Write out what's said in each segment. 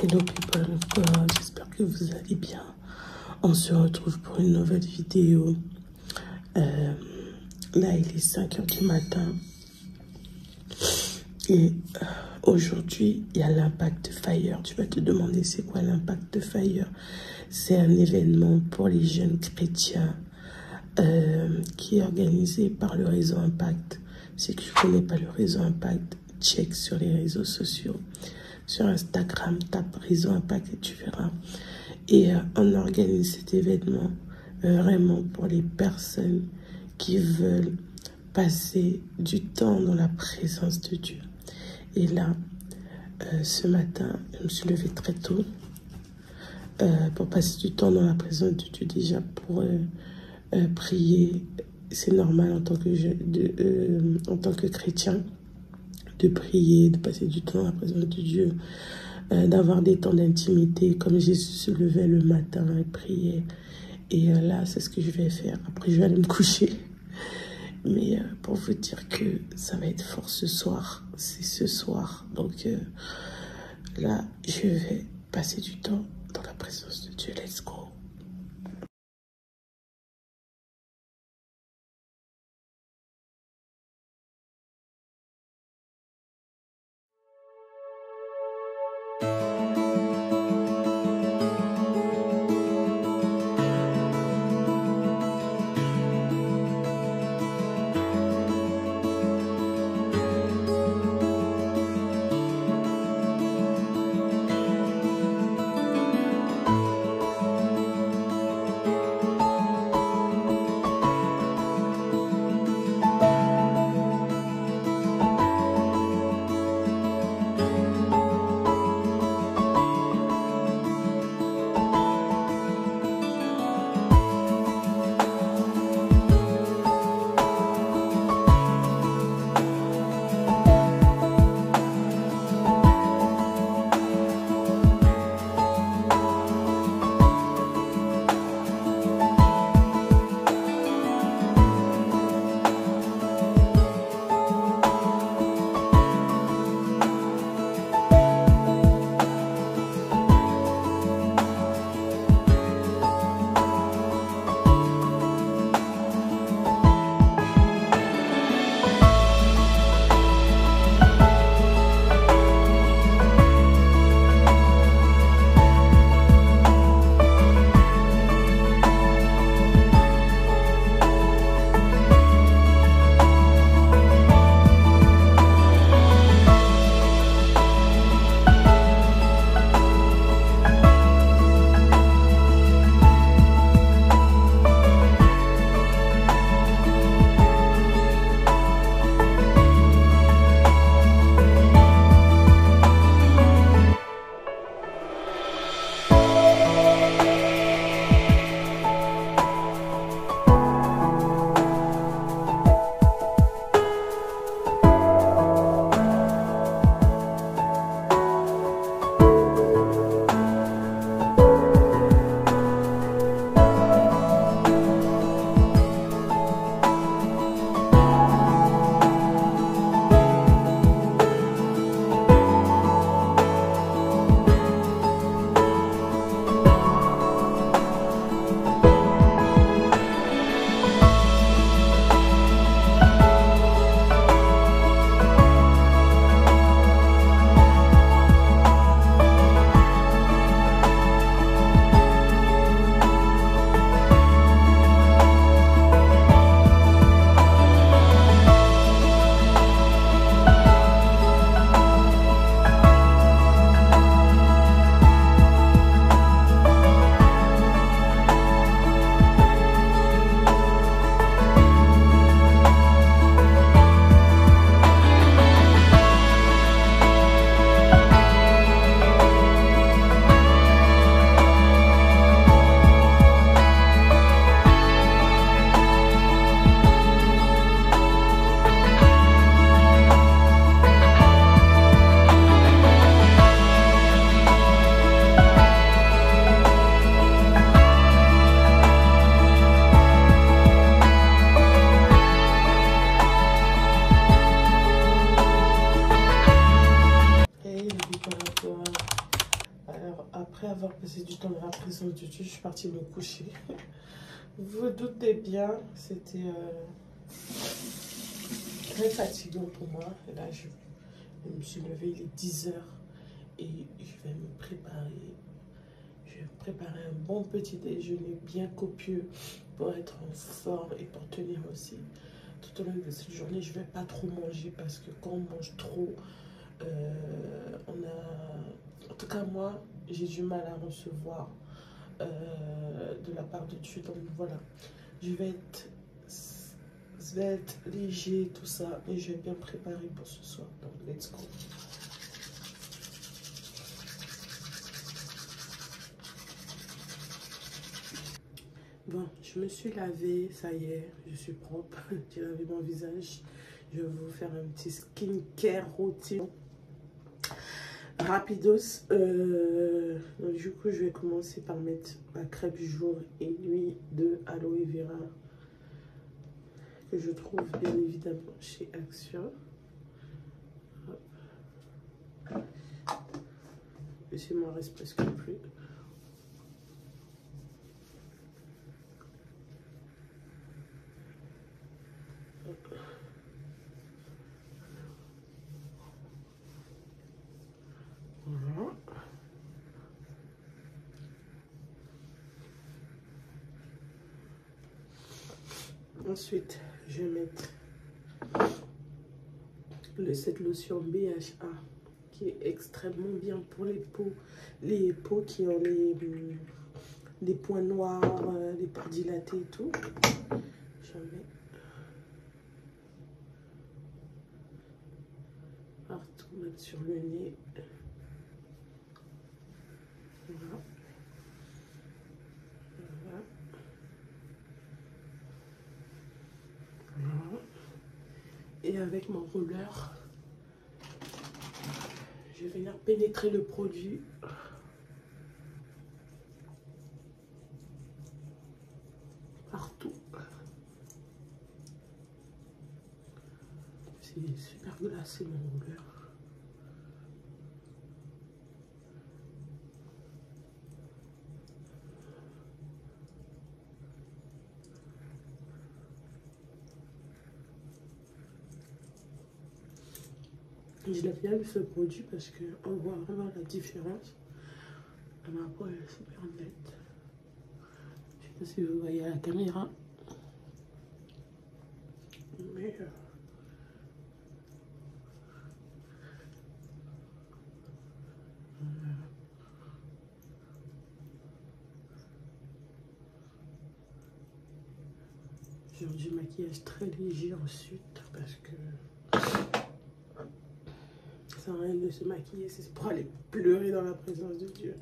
Hello people, j'espère que vous allez bien. On se retrouve pour une nouvelle vidéo. Là, il est 5 h du matin. Et aujourd'hui, il y a l'Impact Fire. Tu vas te demander c'est quoi l'Impact Fire? C'est un événement pour les jeunes chrétiens qui est organisé par le réseau Impact. Si tu ne connais pas le réseau Impact, check sur les réseaux sociaux. Sur Instagram, tape réseau Impact et tu verras. Et on organise cet événement vraiment pour les personnes qui veulent passer du temps dans la présence de Dieu. Et là, ce matin, je me suis levée très tôt pour passer du temps dans la présence de Dieu, déjà pour prier. C'est normal en tant que chrétien de prier, de passer du temps dans la présence de Dieu, d'avoir des temps d'intimité, comme Jésus se levait le matin et priait. Et là, c'est ce que je vais faire. Après, je vais aller me coucher. Mais pour vous dire que ça va être fort ce soir. C'est ce soir. Donc là, je vais passer du temps dans la présence de Dieu. Let's go. après avoir passé du temps dans la présence de Dieu, je suis partie me coucher. Vous vous doutez bien, c'était très fatigant pour moi. Et là, je me suis levée, il est 10 h et je vais me préparer. Je vais préparer un bon petit déjeuner bien copieux pour être en forme et pour tenir aussi. Tout au long de cette journée, je ne vais pas trop manger parce que quand on mange trop, en tout cas moi, j'ai du mal à recevoir de la part de Dieu. Donc voilà, je vais être léger, tout ça, mais je vais bien préparer pour ce soir. Donc let's go. Bon, je me suis lavée, ça y est, je suis propre. J'ai lavé mon visage. Je vais vous faire un petit skincare routine rapidos. Donc, du coup, je vais commencer par mettre ma crème jour et nuit de aloe vera que je trouve bien évidemment chez Action. Et il m'en reste presque plus. Voilà. Ensuite, je vais mettre cette lotion BHA qui est extrêmement bien pour les peaux qui ont les points noirs, les pores dilatés et tout. J'en mets partout, même sur le nez. Voilà. Voilà. Voilà. Et avec mon rouleur, je vais venir pénétrer le produit. Partout. C'est super glacé mon rouleur. Je l'ai bien vu ce produit parce qu'on voit vraiment la différence. Ma peau est super nette. Je ne sais pas si vous voyez à la caméra. Mais j'ai du maquillage très léger ensuite parce que ça sert à rien de se maquiller, c'est pour aller pleurer dans la présence de Dieu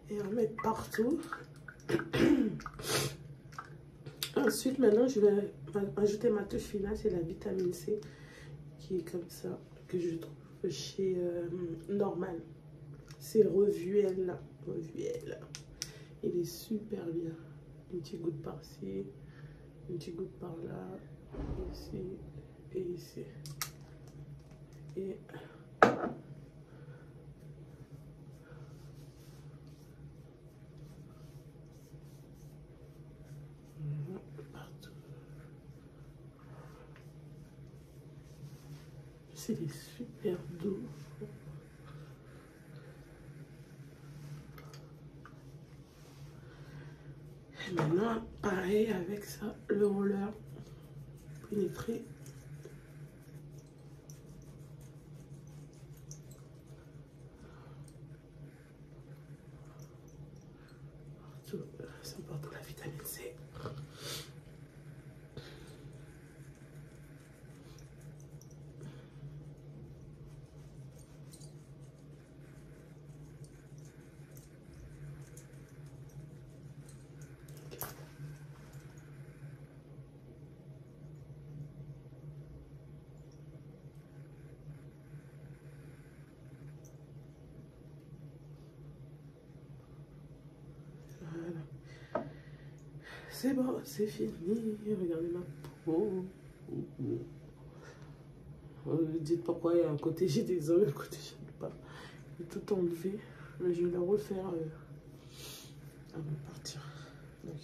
et en mettre partout. Ensuite, maintenant, je vais ajouter ma touche finale, c'est la vitamine C qui est comme ça, que je trouve chez Normal. C'est Revuel. Revuel. Il est super bien. Une petite goutte par-ci, une petite goutte par-là, ici et ici. Et partout. C'est super doux. Et maintenant, pareil avec ça, le roller pénétré. Ça porte la vitamine C. C'est bon, c'est fini. Regardez ma peau. Dites pourquoi il y a un côté j'ai des ongles, un côté je n'ai pas. J'ai tout enlevé. Mais je vais le refaire avant de partir. Donc,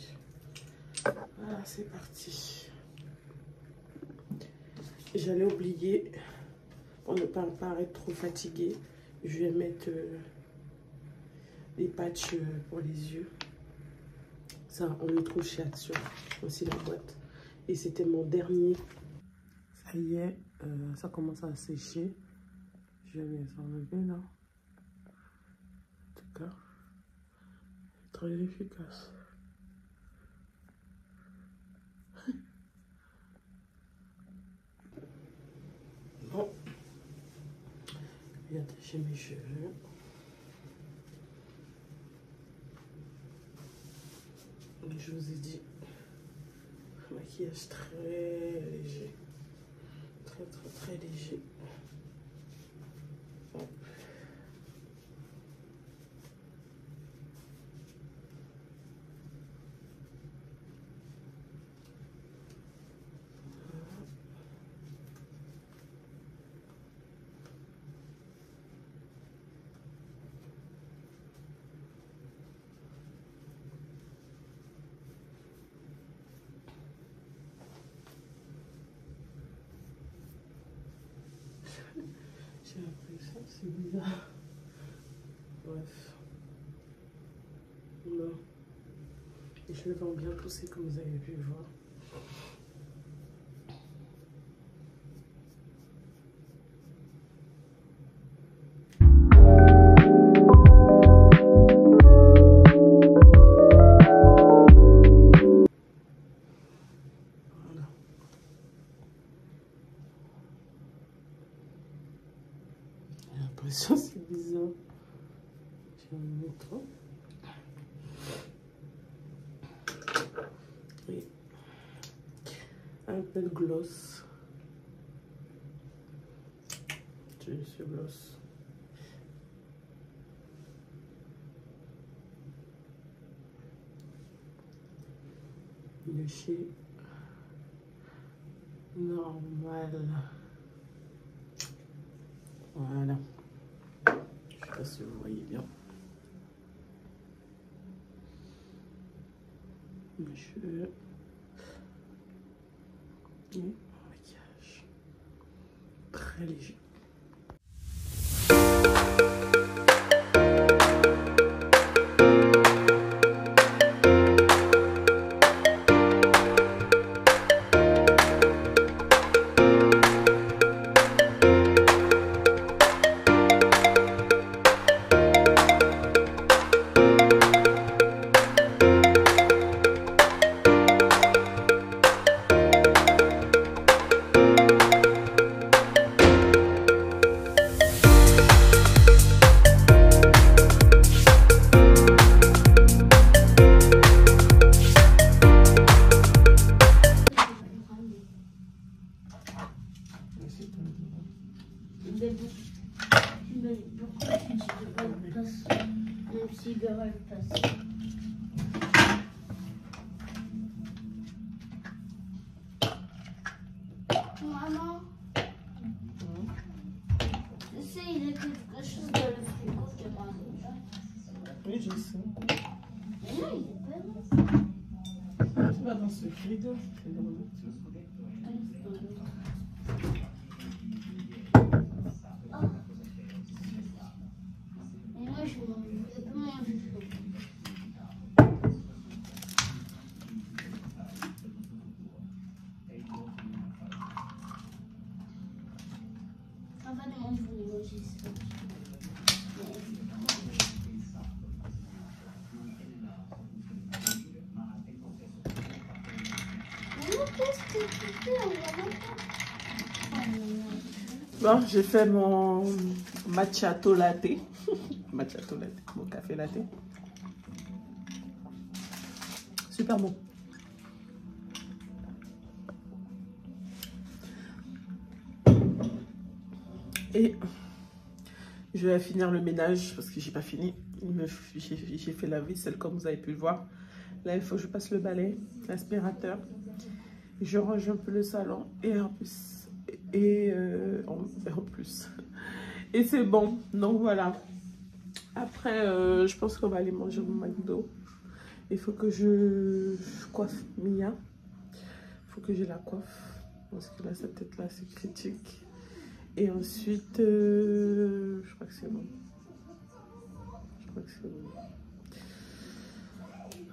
voilà, c'est parti. J'allais oublier, pour ne pas paraître trop fatiguée, je vais mettre des patchs pour les yeux. Ça, on le trouve chez Action. Voici la boîte. Et c'était mon dernier. Ça y est, ça commence à sécher. Je vais les enlever là. En tout cas, très efficace. Bon. Je vais attacher mes cheveux. Et je vous ai dit, maquillage très léger. Très léger. Hop. J'ai l'impression que c'est bizarre. Bref. Non. Les cheveux vont bien pousser comme vous avez pu voir. Voilà. J'ai l'impression que c'est bizarre. Je vais en mettre. Et un peu de gloss. J'ai ce gloss. De chez Normal. Voilà. Je sais pas si vous voyez bien. Mes cheveux. Et mon maquillage. Très léger. Maman, tu sais, il y a quelque chose dans le frigo que tu manges. Oui, je sais. Mais non, il est pas là. Tu vas dans ce frigo. C'est dans le... Et moi, je peux manger chaud. En fait, moi, je voulais manger ça. Qu'est-ce que tu fais? On va Bon, j'ai fait mon macchiato latte. Macchiato latte, mon café latte. Super bon. Et je vais finir le ménage parce que j'ai pas fini. J'ai fait la vaisselle comme vous avez pu le voir. Là, il faut que je passe le balai, l'aspirateur. Je range un peu le salon et en plus. Et c'est bon. Donc voilà. Après, je pense qu'on va aller manger au McDo. Il faut que je coiffe Mia. Il faut que je la coiffe. Parce que là, sa tête là, c'est critique. Et ensuite, je crois que c'est bon. Je crois que c'est bon.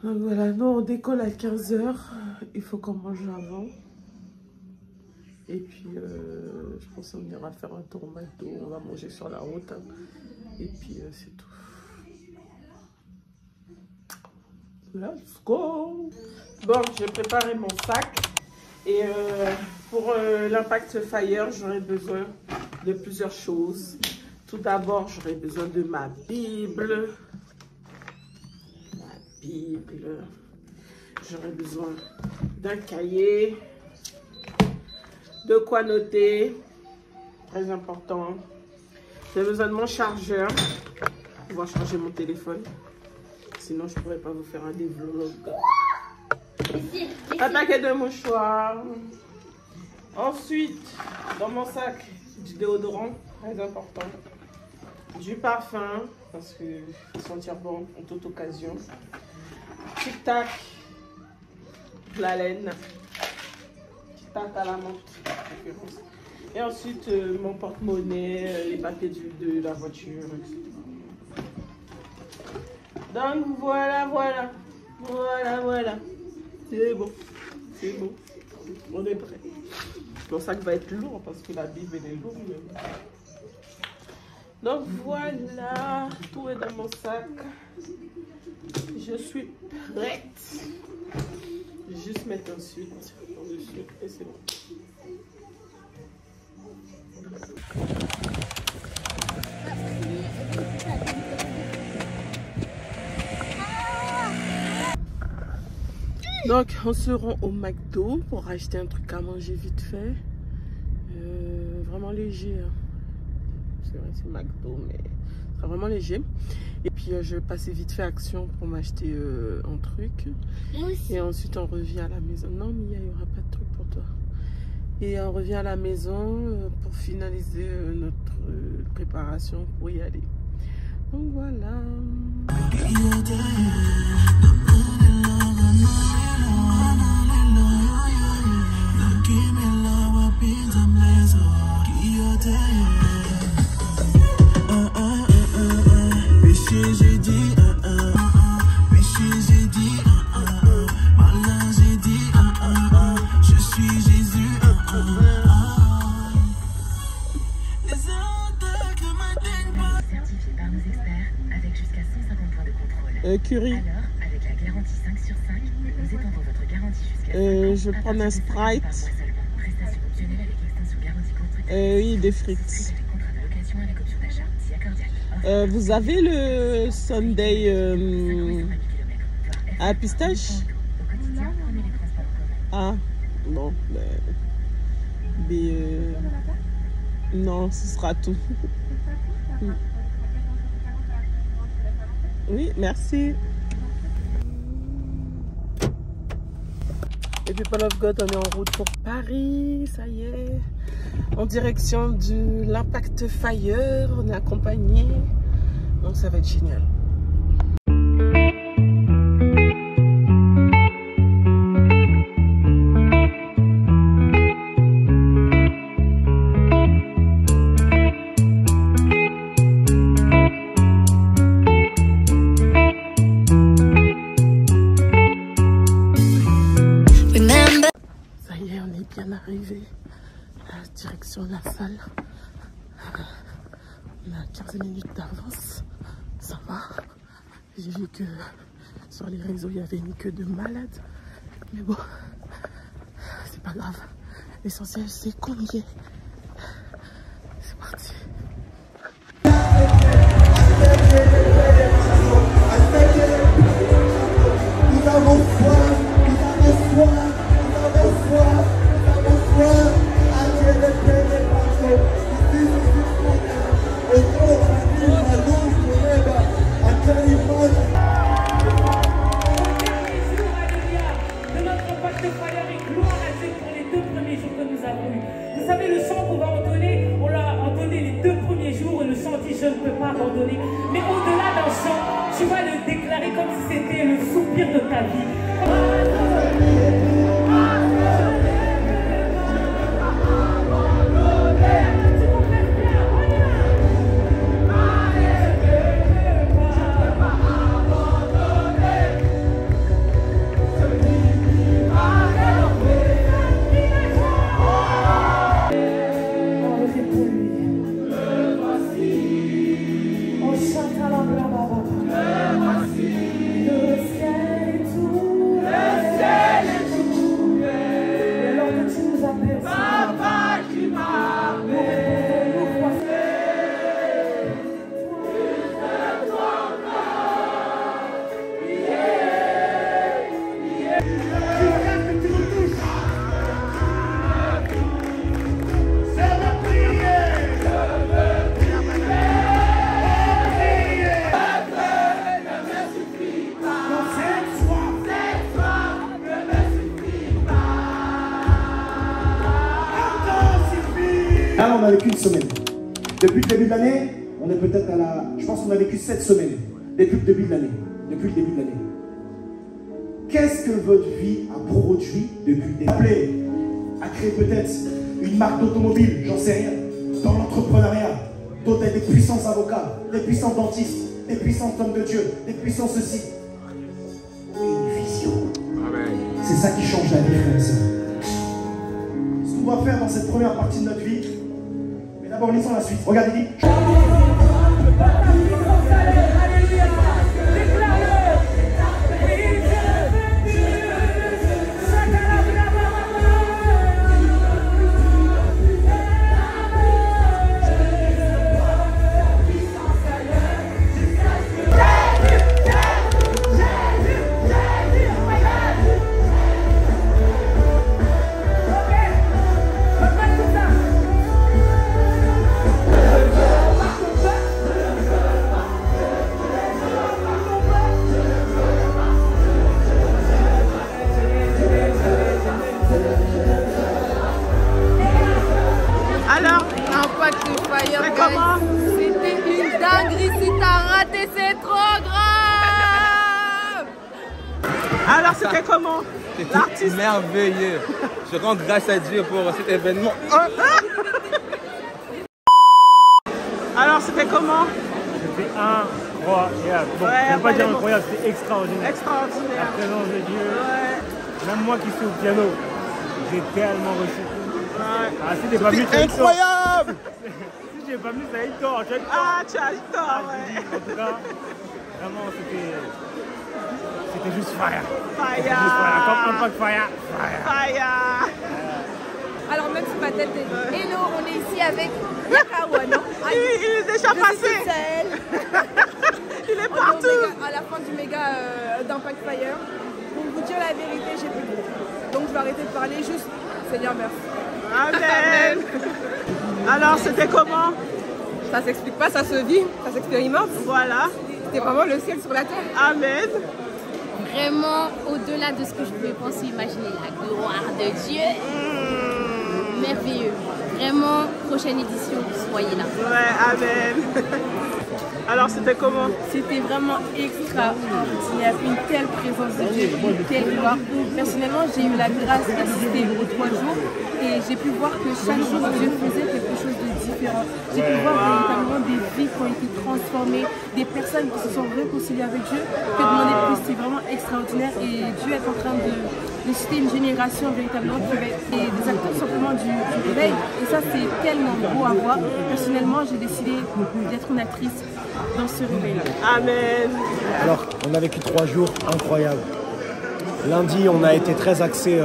Donc voilà, nous on décolle à 15 h. Il faut qu'on mange avant. Et puis, je pense qu'on ira faire un tour au McDo. On va manger sur la route. Hein. Et puis, c'est tout. Let's go! Bon, j'ai préparé mon sac. Et pour l'Impact Fire, j'aurai besoin de plusieurs choses. Tout d'abord, j'aurai besoin de ma Bible. J'aurai besoin d'un cahier, de quoi noter, très important. J'ai besoin de mon chargeur pour pouvoir charger mon téléphone. Sinon, je ne pourrais pas vous faire un vlog. Un paquet de mouchoirs. Ensuite, dans mon sac, du déodorant, très important. Du parfum, parce que sentir bon en toute occasion. Tic tac, la laine. Tic tac à la menthe. Et ensuite, mon porte-monnaie, les papiers de la voiture, etc. Donc voilà. C'est bon. On est prêt. Mon sac va être lourd parce que la Bible est lourde. Donc voilà, tout est dans mon sac. Je suis prête. Je vais juste mettre ensuite dessus et c'est bon. Donc on se rend au McDo pour acheter un truc à manger vite fait. Vraiment léger. Hein. C'est vrai, c'est McDo, mais c'est vraiment léger. Et puis je vais passer vite fait Action pour m'acheter un truc. Moi aussi. Et ensuite on revient à la maison. Non Mia, il n'y aura pas de truc pour toi. Et on revient à la maison pour finaliser notre préparation pour y aller. Donc voilà. Curie. Alors, avec la garantie 5 sur 5, nous étendons votre garantie jusqu'à 5 ans. Je vais prendre un Sprite. Prestation optionnelle avec extension garantie construite. Oui, des frites. Contrat de location avec option d'achat, si accordial. Vous avez le Sunday à pistache? Au quotidien, prenez les transports en commun. Ah, bon. Non, ce sera tout. Oui, merci. Et puis, People of God, on est en route pour Paris, ça y est. En direction de l'Impact Fire, on est accompagné. Donc, ça va être génial. Arrivé à la direction de la salle. On a 15 minutes d'avance. Ça va. J'ai vu que sur les réseaux il y avait une queue de malade. Mais bon, c'est pas grave. L'essentiel c'est qu'on y est. C'est parti. Nous avons foi. Vous savez, le comme si c'était le soupir de ta vie. Là, on a vécu une semaine. Depuis le début de l'année, on est peut-être à la... Je pense qu'on a vécu 7 semaines. Depuis le début de l'année. Depuis le début de l'année. Qu'est-ce que votre vie a produit depuis le début? Appelé à créer peut-être une marque d'automobile, j'en sais rien. Dans l'entrepreneuriat, d'autres des puissants avocats, des puissants dentistes, des puissants hommes de Dieu, des puissants ceci. Une vision. C'est ça qui change la vie, frères et sœurs. Ce qu'on doit faire dans cette première partie de notre vie, mais d'abord lisons la suite. Regardez, il dit. Alors, Impact Fire, c'était une dinguerie. Si t'as raté, c'est trop grave. Alors, c'était comment? C'était merveilleux. Je rends grâce à Dieu pour cet événement. Alors, c'était comment? C'était incroyable. Bon, Ouais, je ne vais pas dire bon. incroyable, c'était extraordinaire. Extraordinaire. La présence de Dieu. Ouais. Même moi qui suis au piano, j'ai tellement reçu. Ouais. Ah, si t'es pas venu, t'as eu tort. Incroyable! Si j'ai pas venu, t'as eu tort. Tu as eu tort. Ah, tu as eu tort, Je ouais. te dis, en tout cas, vraiment, c'était juste fire. C'était Fire. juste fire. Comme Impact Fire. Fire. Fire. Alors, même si ma tête est... Hello, on est ici avec Yakawa, non? Il est déjà Je passé. suis toute seule. Il est On est partout. à la fin du méga d'Impact Fire. Pour vous dire la vérité, j'ai plus de mots. Donc je vais arrêter de parler, juste Seigneur merci. Amen. Alors, c'était comment? Ça s'explique pas, ça se vit, ça s'expérimente. Voilà. C'était vraiment le ciel sur la terre. Amen. Vraiment, au-delà de ce que je pouvais penser, imaginer la gloire de Dieu. Merveilleux. Vraiment, prochaine édition, soyez là. Ouais, amen. Alors, c'était comment? C'était vraiment extraordinaire, une telle présence de Dieu, une telle gloire. Personnellement, j'ai eu la grâce d'assister aux 3 jours et j'ai pu voir que chaque jour, Dieu faisait quelque chose de différent. J'ai pu voir véritablement des vies qui ont été transformées, des personnes qui se sont réconciliées avec Dieu. Que demander plus, c'est vraiment extraordinaire et Dieu est en train de citer une génération véritablement qui va être des acteurs simplement du réveil. Et ça, c'est tellement beau à voir. Personnellement, j'ai décidé d'être une actrice dans ce réveil-là. Amen. Alors, on a vécu 3 jours incroyables. Lundi, on a été très axé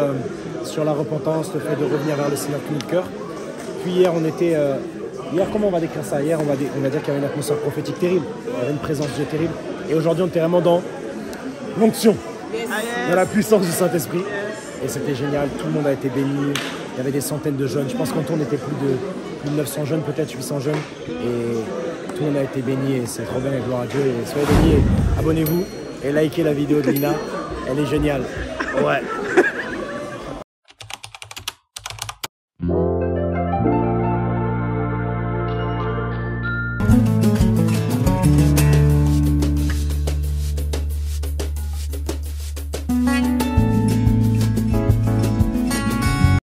sur la repentance, le fait de revenir vers le Seigneur tout notre cœur. Puis hier, on était... hier, comment on va décrire ça? Hier, on va dire qu'il y avait une atmosphère prophétique terrible. Il y avait une présence de Dieu terrible. Et aujourd'hui, on était vraiment dans l'onction, dans la puissance du Saint-Esprit. Et c'était génial. Tout le monde a été béni. Il y avait des centaines de jeunes. Je pense qu'en tout, on était plus de 900 jeunes, peut-être 800 jeunes. Et tout le monde a été béni. Et c'est trop bien, et gloire à Dieu. Et soyez bénis. Et abonnez-vous et likez la vidéo de Lina. Elle est géniale. Ouais. Thank you.